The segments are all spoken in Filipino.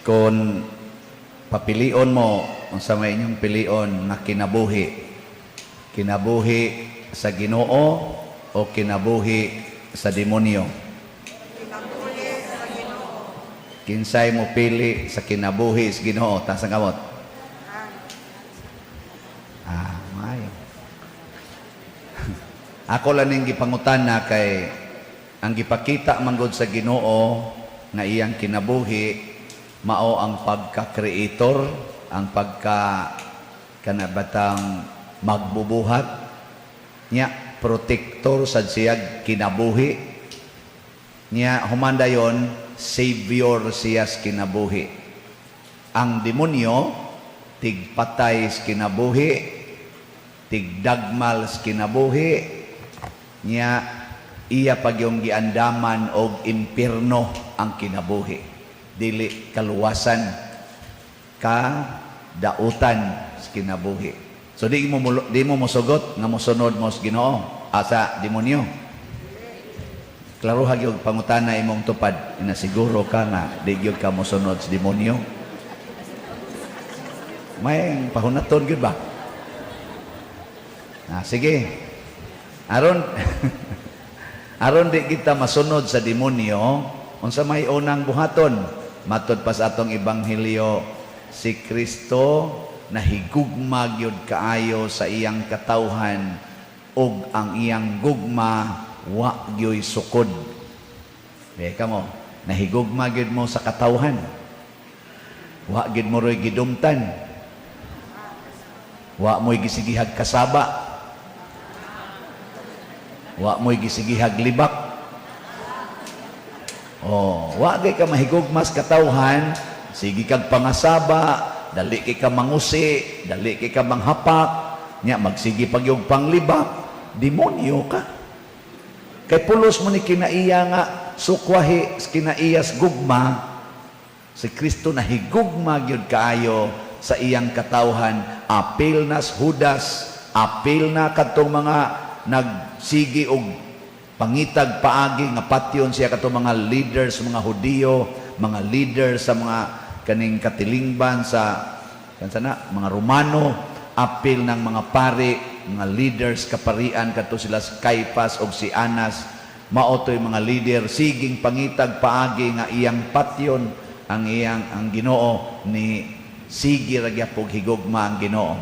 Kung papilion mo, unsa may inyong pilion nga kinabuhi. Kinabuhi sa Ginoo o kinabuhi sa demonyo? Kinabuhi sa Ginoo. Kinsay mo pili sa kinabuhi sa Ginoo? Taas ang kamot. Maayo. Ako lang ning gipangutana kay ang gipakita manggod sa Ginoo nga iyang kinabuhi mao ang pagka-creator, ang kanabatang magbubuhat niya, protector sa siyag kinabuhi niya, humandayon savior siya sa kinabuhi. Ang demonyo tigpatay sa kinabuhi, tigdagmal sa kinabuhi niya, iya pag yung giandaman og impierno ang kinabuhi, dili kaluwasan ka dautan sa kinabuhi. So di mo mosugot nga mosunod mo sa Ginoo asa demonyo. Klaro hagyog pangutana imong tupad, inasiguro ka nga di gyud ka mosunod sa demonyo. May pahunaton gyud ba? Sige. Aron aron di kita masunod sa demonyo, unsa may unang buhaton? Matod pa sa atong ebanghelyo, si Kristo nahigugma gyud kaayo sa iyang katawhan ug ang iyang gugma wa gyoy sukod. Beka mo, nahigugma gyud mo sa katawhan. Wa gyud mo roy gidumtan. Wa mo'y gisigihag kasaba. Wa mo'y gisigihag libak. Wa gay ka mahigugmas katawhan, sige kag pangasaba, dali kay ka mangusi, dali kay ka manghapak, nya magsige pag yung panglibak, demonyo ka. Kay pulos mo ni kinaiya nga sukwahi kinaiyas gugma, si Kristo nahigugma gyud kaayo sa iyang katawhan. Apil nas Judas, apil na kadtong mga nagsigi og pangitag paagi nga patyon siya kato mga leaders, mga Hudiyo, mga leaders sa mga kaning katilingban sa mga Romano, apil ng mga pari, mga leaders kaparian kato sila si Caiphas o si Anas, maotoy mga leader siging pangitag paagi nga iyang patyon ang Ginoo ni sige ragyapog higugma ang Ginoo.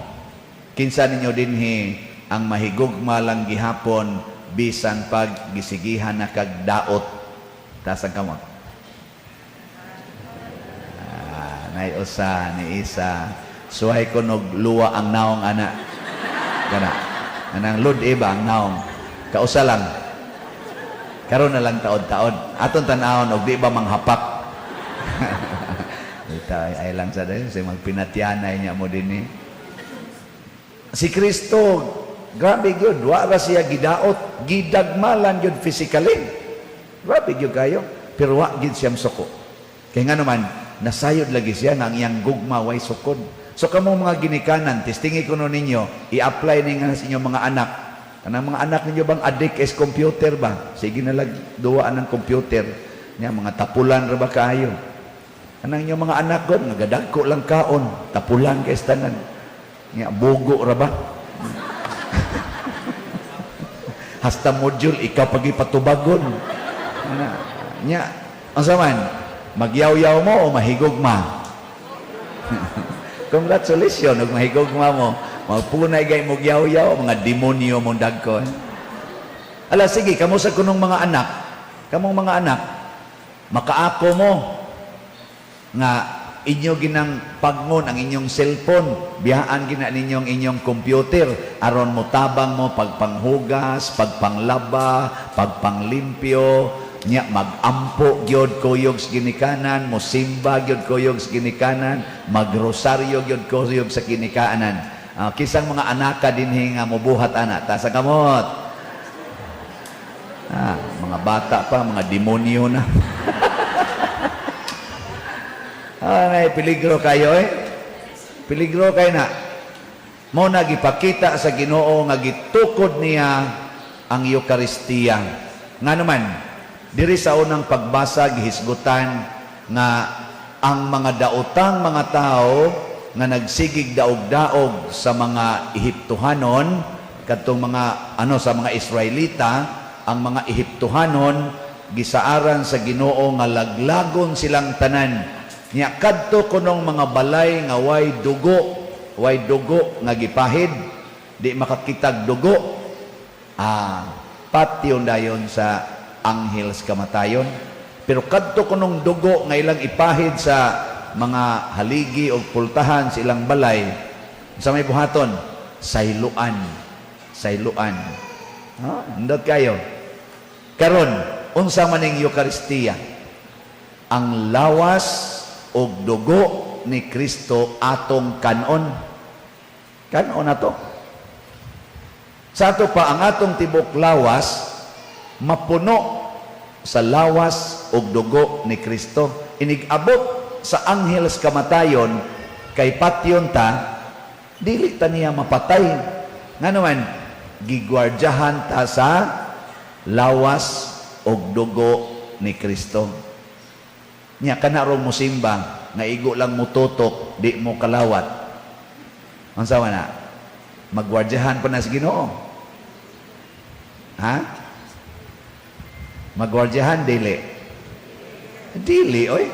Kinsa ninyo dinhi ang mahigugma lang gihapon bisan pag gisigihan na kagdaot. Taas ang kamot. Nay usa ni isa suhay ko nog luwa ang naong ana kana anang lud iba ang naong kausa lang karon na lang taod-taod aton tan-awon og di ba manghapak. Ita ay lang sa dayon say magpinatyanay niya mo dinhi. Si Kristo grabe gyud, wala siya gidaot, gidagmalan gyud physically. Grabe gyud kayo, pero wa gyud siyang suko. Kaya nga naman, nasayod lagi siya nga ang iyang gugma way sukod. So kamo mga ginikanan, testingi ko no ninyo, i-apply ninyo sa inyong mga anak. Kanang mga anak ninyo bang adik is computer ba? Sige na lang duwaan ng computer. Nya mga tapulan ra ba kayo? Kanang inyong mga anak ko, nagadagko lang kaon, tapulan kay tanan. Nya bugo ra ba? Hasta module ikaw pagi patubagon. Nya ang saman magyaw-yaw mo o mahigugma? Congratulations ug mahigugma mo. Magpunay gay mo yaw-yaw mga demonyo mong dagkon. Ala sige kamo sa kunong mga anak, kamong mga anak makaako mo nga inyo ginang pagmon ang inyong cellphone, biyaan gina ninyong inyong computer aron mo tabang mo pagpanghugas, pagpanglaba, pagpanglimpyo, nya magampo gyud kuyog sa ginikanan, mo simba gyud kuyog sa ginikanan, magrosaryo gyud kuyog sa ginikanan. Kisang mga anaka dinhi nga mobuhat ana, ta sa kamot. Mga bata pa, mga demonyo na. Ay, peligro kayo peligro kayo na. Mo nagipakita sa Ginoo nga gitukod niya ang Eucharistia. Nga naman, diri sa unang pagbasa gihisgutan nga ang mga daotang mga tao nga nagsigig daog-daog sa mga Ehiptohanon, kadtong mga sa mga Israelita, ang mga Ehiptohanon gisaaran sa Ginoo nga laglagon silang tanan. Nya kadto kunong mga balay nga way dugo nga gipahid, di makakitag dugo. Patyon dayon sa anghel sa kamatayon. Pero kadto kunong dugo nga ilang ipahid sa mga haligi o pultahan sa ilang balay, sa may buhaton, sayluan. Ndot kayo. Karon, unsa man ning Eucharistia? Ang lawas o dugo ni Kristo atong kanon. Kanon na to. Sa ato pa, ang atong tibok lawas, mapuno sa lawas o dugo ni Kristo. Inig-abot sa anghel sa kamatayon, kay patyon ta, dili ta niya mapatay. Nga naman, gigwardyahan ta sa lawas o dugo ni Kristo. Nya kanarong musimba, nga igo lang mututok, di mo kalawat. Ang sawa na, magwardyahan pa na sa Ginoo. Ha? Magwardyahan, dili. Dili, oy.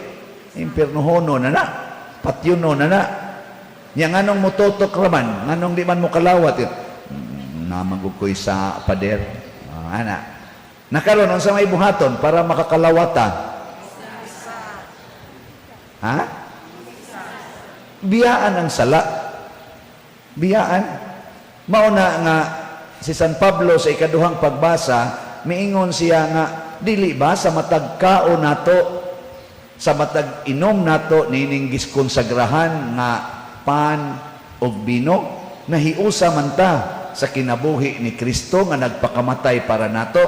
Impiernohono na na. Patyuno na na. Nya nganong mututok raman, nganong di man mo kalawat. Namagog ko'y sa pader. Nakaroon sa may buhaton para makakalawata. Ha? Biyaan ang sala. Biyaan. Mauna nga si San Pablo sa ikaduhang pagbasa, miingon siya nga, dili ba sa matag kao nato, sa matag inom nato nining giskonsagrahan nga pan o bino, nahiusa man ta sa kinabuhi ni Kristo nga nagpakamatay para nato.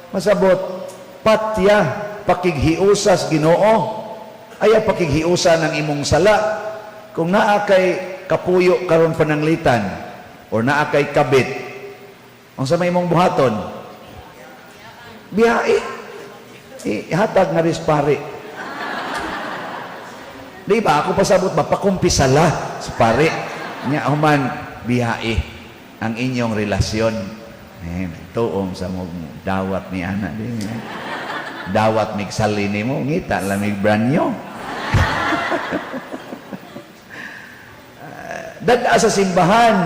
Masabot, patya pakighiusas Ginoo, aya pakighiusa ng imong sala. Kung naa kay kapuyo karon pananglitan or naa kay kabit, ang sa may imong buhaton, biyai, ihatag nga rispari. Di ba? Ako pasabot ba? Pakumpisala sa pare. Nya human biyai ang inyong relasyon. Tuong sa mong dawat ni ana. Dawat migsali ni mo. Ngita lamig branyo. Dada sa simbahan.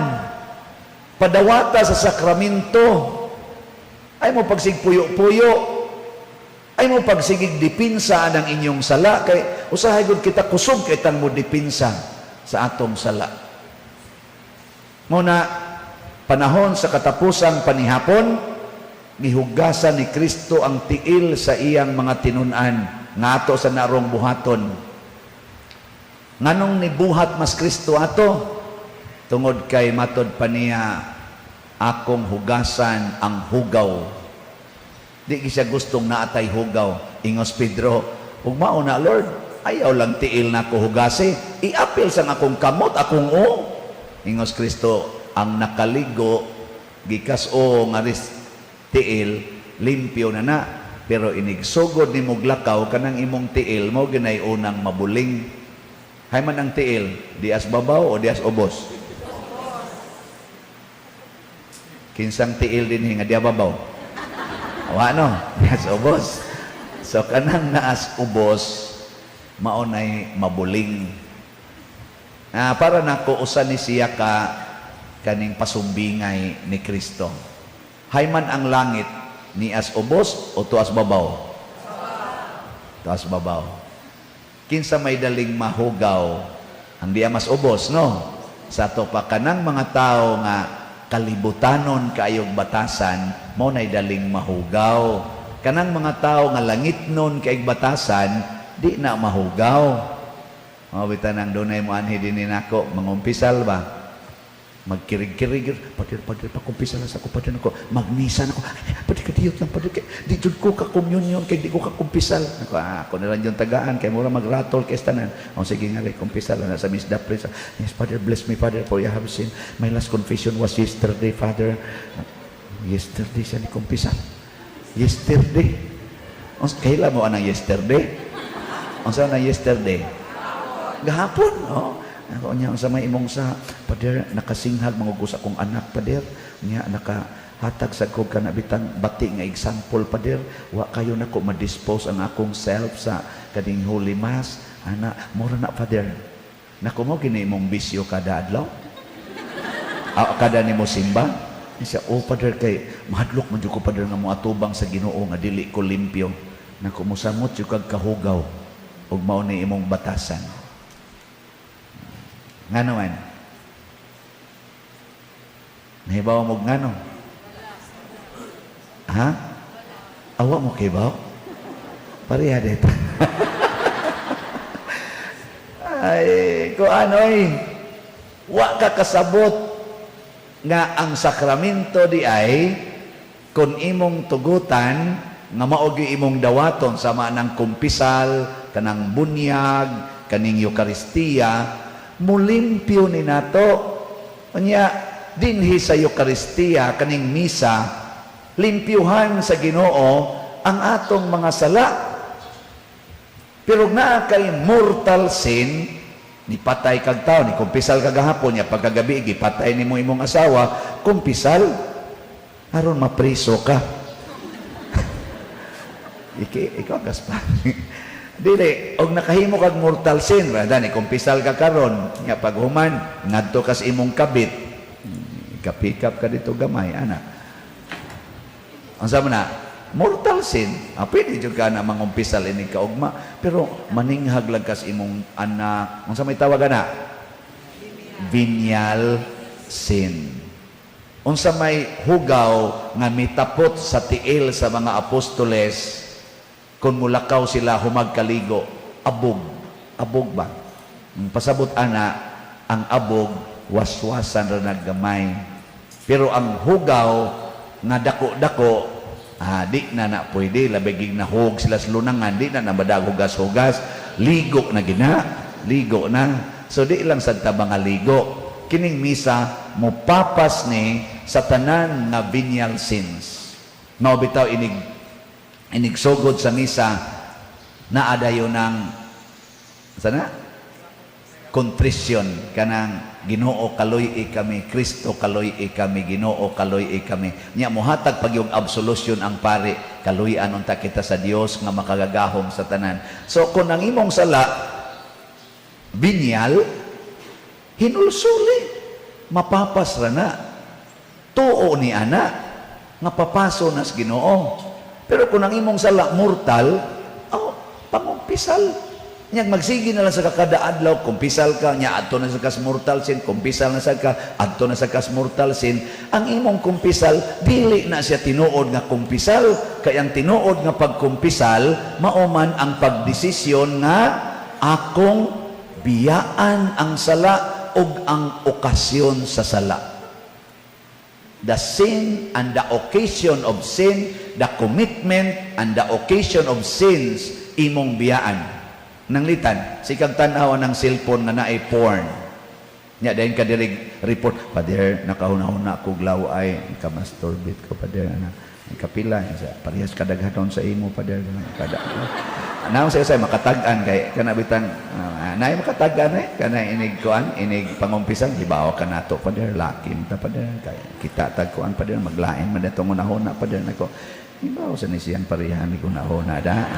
Padawata sa sakramento. Ay mo pagsigpuyo-puyo. Ay mo pagsigig dipinsa ang inyong sala, kay usahay gud kita kusog kay tan mo dipinsa sa atong sala. Muna panahon sa katapusang panihapon, gihugasan ni Kristo ang tiil sa iyang mga tinun-an ngato sa narong buhaton. Nganong nibuhat mas Kristo ato? Tungod kay matod pa niya, akong hugasan ang hugaw. Di siya gustong naatay hugaw. Ingos Pedro, ug mao na Lord, ayaw lang tiil na ko hugasi. Iapil sang akong kamot, akong o. Ingos Kristo, ang nakaligo, gikas o nga tiil, limpyo na na. Pero inigsugod ni muglakaw, kanang imong tiil, mo ginay unang mabuling. Hay man ang tiil, dias babaw o dias ubos? Kinsang tiil din nga diya babaw? Ano? Naas ubos. So, kanang naas ubos, maunay mabuling. Para nakuusan ni siya kaning pasumbingay ni Kristo. Hayman ang langit, ni as ubos o tuas babaw? Tuas babaw. Kinsa may daling mahugaw, ang diya mas ubos, no? Sa to pa kanang mga tao nga kalibutanon kaayong batasan, mo nay daling mahugaw. Kanang mga tao nga langit nun kaayong batasan, di na mahugaw. Mabitan ang dunay mo anhi din nako, mangumpisal ba? Magkirig-kirig, padir, pakumpisal sa ko, padir ako, magmisa na ko, padir ka diyot lang, padir ka, di jud ko ka communion, kay di ko ka kumpisal. Ako na lang yung tagaan, kay mura magratol, kay stanan. Sige nga, kumpisal, na sa Miss Dapre, yes, Father, bless me, Father, for you have seen. My last confession was yesterday, Father. Yesterday siya ni kumpisal. Yesterday. Kailan mo anang yesterday? Ang saan na yesterday? Gahapon, oh. Ako niya sa may imong sa pader nakasinghag mangugus akong anak pader niya nakahatag sa kog kanabitang bati nga example pader wa kayo nako ma-dispose ang akong self sa kading holy mass ana mura na pader nako mo kini imong bisyo kada adlaw kada nimo simba siya oh pader kay mahadlok man jud ko pader nga mo atubang sa Ginoo nga dili ko limpyo nako mo samot jud kag kahugaw ug mao ni imong batasan. Ngano man? Nahibaw mo ngano? Ha? Awa mo kay baw? Pareha dito. Ay, kung ano wa ka kasabot nga ang sakramento di ay kung imong tugutan nga maogi imong dawaton sama ng kumpisal, kanang bunyag, kaning Eucharistia, mulimpyo ni nato. Unya dinhi sa Eucharistia kaning misa, limpyuhan sa Ginoo ang atong mga sala. Pero naa kay mortal sin, ni patay kag tao, ni kumpisal kagahapon, niya pagkagabi, gipatay ni mo imong asawa, kumpisal, aron mapriso ka. Ikaw gaspar. Dili, og nakahimo kag mortal sin, rada ni kumpisal ka karon, nga paghuman, ngadto kas imong kabit. Kapikap ka dito gamay, ana. Ang sama na, mortal sin, pwede jud ka na mangumpisal ini kaugma, pero maninghag lang kas imong anak. Ang sa may tawag na? Venial sin. Unsa may hugaw nga mitapot sa tiil sa mga apostoles, kung mulakaw sila humagkaligo, abog. Abog ba? Pasabot ana, ang abog, waswasan ra naggamay. Pero ang hugaw, nga dako-dako, di na pwede. Labigig na hug sila sa lunangan, di na nabadag hugas-hugas. Ligo na gina. Ligo na. So di lang sa tabang ligo. Kining misa, mupapas ni sa tanan nga venial sins. Maubitaw inigsugod sa misa na adayo ng sana contrition kanang Ginoo kaloy kami, Kristo kaloy kami, Ginoo kaloy kami. Nya mohatag pag yung absolution ang pare, kaloy unta kita sa Dios nga makagagahom sa tanan. So kung ang imong sala binyal hinulsuli mapapas ra na. Tuo ni ana nga papaso nas Ginoo. Pero kung ang imong sala mortal, pangumpisal. Nyag magsigi na lang sa kakada adlaw, kumpisal ka, nya adto na sa kas mortal sin, kumpisal na sa ka, adto na sa kas mortal sin. Ang imong kumpisal, dili na siya tinuod nga kumpisal. Kaya ang tinuod nga pagkumpisal, mauman ang pagdesisyon nga akong biyaan ang sala ug ang okasyon sa sala. The sin and the occasion of sin, the commitment and the occasion of sins, imong biyaan. Nang litan, sikag tanaw ng cellphone na naay porn. Nya dayon ka dirig report, pader nakahuna-huna ko glaw ay ka-masturbate ko pader ana. Kapila sa parehas kadaghanon sa imo pader kada. Anaw sa makatag-an kay kana bitang naay makatag-an kana inig kuan inig pangumpisan hibaw ka nato pader lakim ta pader kay kita tag kuan pader maglain man datong unahuna pader nako hibaw sa ni siyang parehan ni kunahuna da.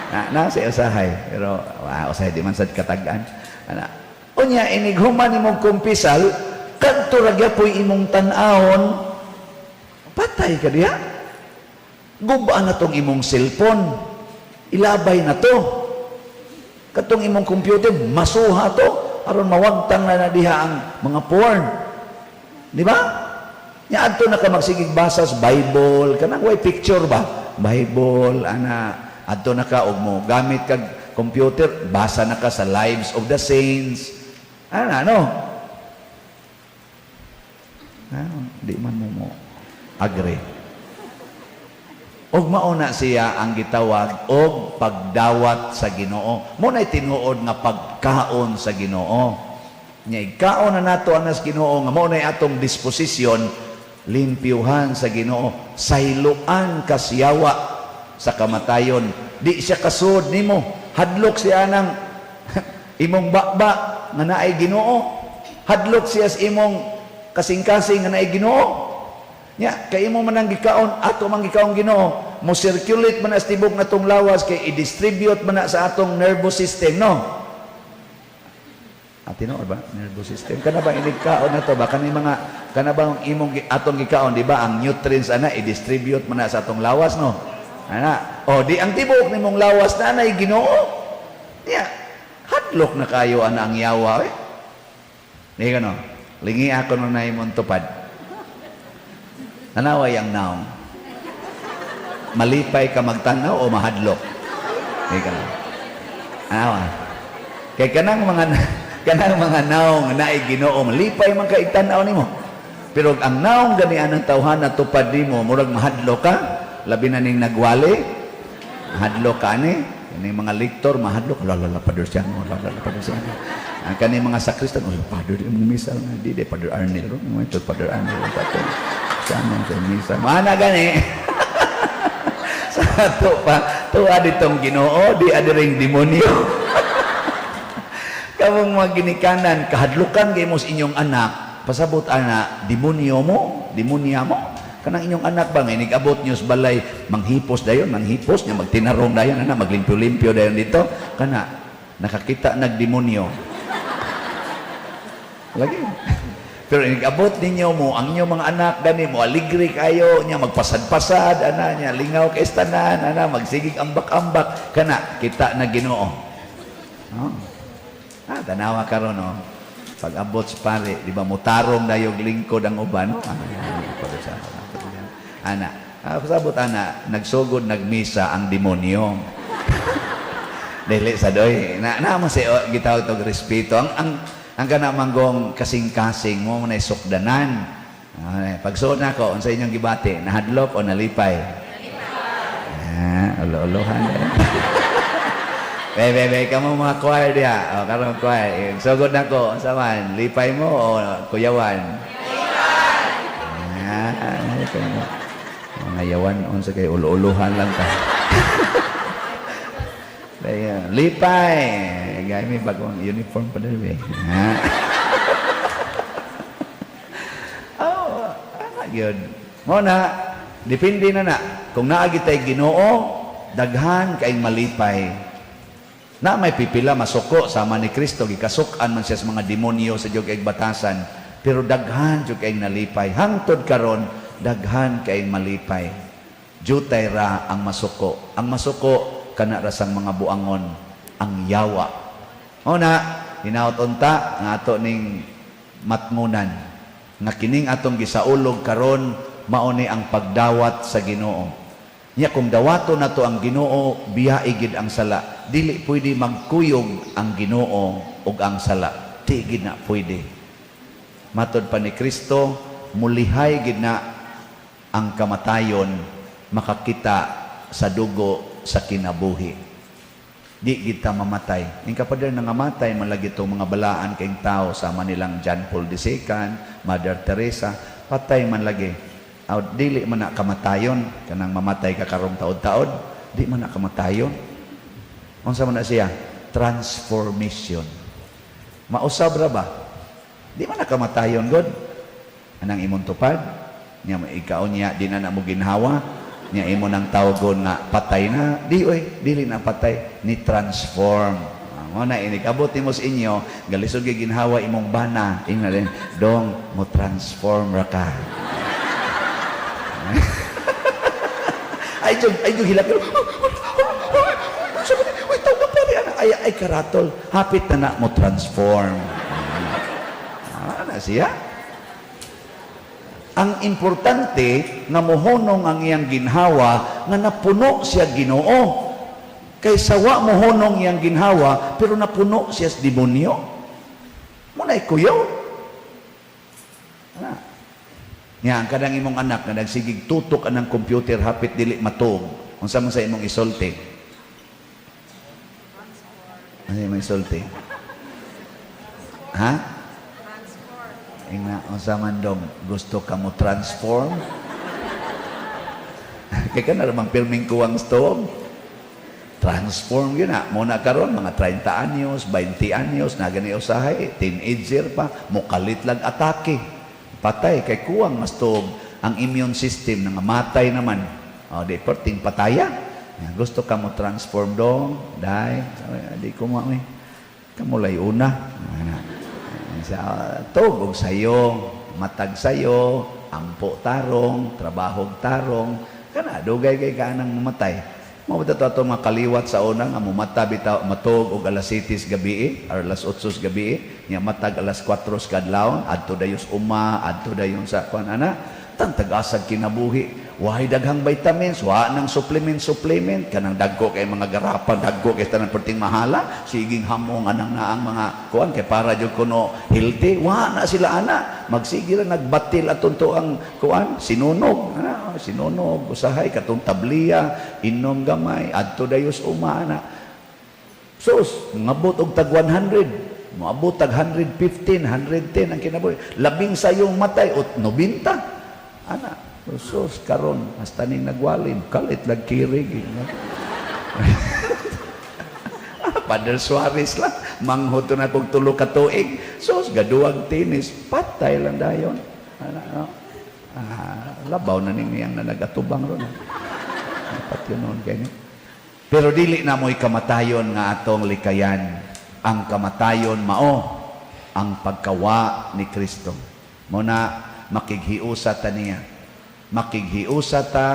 Na sa usahay pero usahay di man sad katag-an ana unya inig human imong kumpisal kadto ra gyapon imong tan-awon patay ka diha gubaan na tong imong cellphone ilabay na to katong imong computer masuha to aron mawagtang na diha ang mga porn di ba nya adto na ka magsigig basa sa Bible kanang way picture ba Bible ana adto na ka og mo gamit kag computer basa na ka sa lives of the saints ano di man mo agree. Og mauna siya ang gitawag og pagdawat sa Ginoo. Muna'y tinuod nga pagkaon sa Ginoo. Nya ikaon na nato anas Ginoo nga maunay atong disposisyon limpyuhan sa Ginoo, sayloan kasyawa sa kamatayon. Di siya kasud nimo, hadlok siya nang Imong bakba nga naay Ginoo, hadlok siya sa imong kasing-kasing nga naay Ginoo. Nya kay imo man ang gikaon, ato man gikaon Ginoo, mo circulate man as tibok natong lawas kay i-distribute man na sa atong nervous system, no? Atino ba nervous system? Kana ba inigkaon na to ba kanang mga kana ba ang imong atong gikaon, di ba? Ang nutrients ana i-distribute man na sa atong lawas, no? Ana, o di ang tibok nimong lawas na nay Ginoo. Nya hadlok na kayo ana ang yawa, eh. Di kano, lingi ako no na imong tupad. Anaway ang naong. Malipay ka magtanaw o mahadlok? Di ka lang. Anawa. Kaya kanang mga naong na Ginoo, malipay man ka itanaw nimo. Pero ang naong ganian ng tawhana tupad nimo, murag mahadlok ka, labi na ning nagwali, mahadlok ka ni, kaning mga lektor mahadlok, lalala Padre siya, lalala Padre siya. Ang kaning mga sakristan, oh, Padre, yung misal na, di Padre Arnel, ito Padre Arnel, ito. Sama sa misa. Mana gani? Sa ato pa, tuwa ditong Ginoo, di adiring demonyo. Kamong mga ginikanan, kahadlukan kay mo sa inyong anak, pasabot ana, demonyo mo, demonya mo. Kanang inyong anak ba, ngay nag-abot nyo sa balay, manghipos dayon, manghipos niya, magtinarong dayon, ana, maglimpyo-limpyo dayon dito. Kana, nakakita nagdemonyo. Lagi. Pero nag-abot ninyo mo, ang inyong mga anak, gani mo, aligre kayo, niya magpasad-pasad, ana, niya, lingaw kay istanan, ana, magsigig ambak-ambak, kana, kita na Ginoo. Oh. Tanawa ka ron, no? Pag-abot sa pare, di ba, mutarong na yung lingkod ang uban, no? Ana, pasabot, ana, nagsugod, nagmisa ang demonyo. Dili sa doy, naman si gitaw tog respeto, ang kana manggong kasing-kasing mo na isukdanan. Pagsuod na ko, sa inyong gibati, nahadlok o nalipay? Nalipay. Ulo-ulohan. Bebe, kamo mga choir diya. O, karong choir. Sugod na ko, sa man, lipay mo o kuyawan? Lipay. Mga yawan, unsa kay ulo-ulohan lang ta. Lipay. Gaya may bagong uniform pa din, eh. Yun. Muna, depende na. Kung naagi tayo Ginoo, daghan kaing malipay. Na may pipila, masuko, sama ni Kristo, gikasukan man siya sa mga demonyo sa diyog kaing batasan. Pero daghan diyog kaing nalipay. Hangtod karon daghan kaing malipay. Jutay ra ang masuko. Ang masuko, kana rasang mga buangon, ang yawa. Una, hinaut unta nga ato ning matngunan nga kining atong gisaulog karon mao ni ang pagdawat sa Ginoo. Nya kung dawato nato ang Ginoo, biyae gid ang sala. Dili pwede magkuyog ang Ginoo ug ang sala. Di gid na pwede. Matod pa ni Kristo, mulihay gid na ang kamatayon makakita sa dugo sa kinabuhi. Di kita mamatay. Yung kapader na ngamatay, malagi itong mga balaan kayong tao, sama nilang John Paul II, Mother Teresa, patay man lagi. Dili man na kamatayon, kanang mamatay ka karong taod-taod, di man na kamatayon. Unsa man na siya? Transformation. Mausab ra ba? Di man na kamatayon, God. Anang imong tupad? Nya ikaw niya, di na mo ginhawa. Nya imo nang tawgon nga patay na, dili na patay, ni transform. Mo na inikabot mo sa inyo, galisod gyud ginhawa imong bana, ingna din, dong mo transform ra ka. ay jud hilak. Wait, tawo pa ri ay karatol, hapit na mo transform. Na siya? Ang importante nga mohonong ang iyang ginhawa nga napuno siya Ginoo. Kaysa wa mohonong iyang ginhawa pero napuno siya sa demonyo. Muna ikuyaw. Nya ang kadang imong anak nga nagsigig tutok anang computer hapit dili matuog. Unsa man sa imong isulti? Ano imong isulti? Ha? Ina, unsa man dong gusto ka mo transform? Kaya ka na namang filming kuwang stove. transform yun na. Muna karon mga 30 anyos, 20 anyos, na gani usahay, teenager pa, mukalit lang atake. Patay, kay kuwang mas tuog ang immune system nga matay naman. O, di perting pataya. Gusto ka mo transform dong, dahil, di ko mo, kamulay una. Tuog og sayo, matag sayo, ampo tarong, trabaho tarong, kana dugay kay kanang mamatay. Mao bitaw ato mga kaliwat sa una nga mumata bitaw matug og alas 7 gabi or alas 8 gabi nya matag alas 4 kadlawon adto dayos uma adto dayon sa kuan ana tang tag-asag kinabuhi. Wahay daghang vitamins, wa nang supplement kanang dagko kay mga garapan, dagko kay tanan perting mahala, siging hamong anang naang mga kuan kay para jud kuno healthy, wa na sila ana. Magsige ra nagbatil aton to ang kuan, sinunog, sinunog, usahay katong tabliya, inom gamay, adto dayos uma ana. Sus, ngabot og tag 100, moabot tag 115, 110 ang kinabuhi. Labing sayong matay ot 90. Ana sus karon hasta ning nagwalim kalit lag kirig Father Suarez lang manghuto na kog tulo ka tuig sus gaduwag tinis patay lang dayon labaw na ning yang nagatubang ron pati noon kay pero dili na mo'y kamatayon nga atong likayan. Ang kamatayon mao ang pagkawa ni Kristo. Muna makighiusa ta niya, makighiusa ta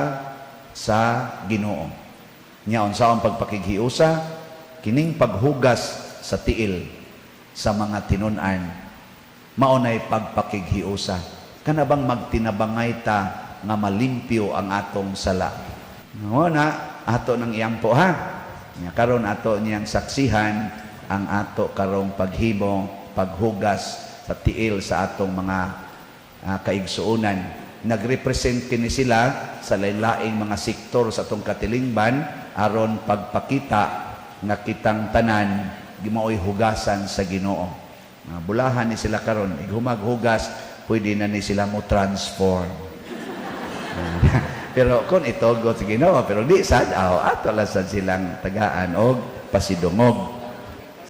sa Ginoo. Nya unsa ang pagpakighiusa? Kining paghugas sa tiil sa mga tinun-an mao nay pagpakighiusa. Kana bang magtinabangay ta nga malimpyo ang atong sala. Mao na ato nang iyampo ha. Nya karon ato niyang saksihan ang ato karong paghimo paghugas sa tiil sa atong mga kaigsuonan. Nagrepresent kini sila sa lain-laing mga sektor sa atong katilingban aron pagpakita nga kitang tanan gimaoy hugasan sa Ginoo. Bulahan ni sila karon, igumaghugas, pwede na ni sila mo transform. Pero kung ito go sa Ginoo, pero di sad ato lang sad silang tagaan og pasidungog.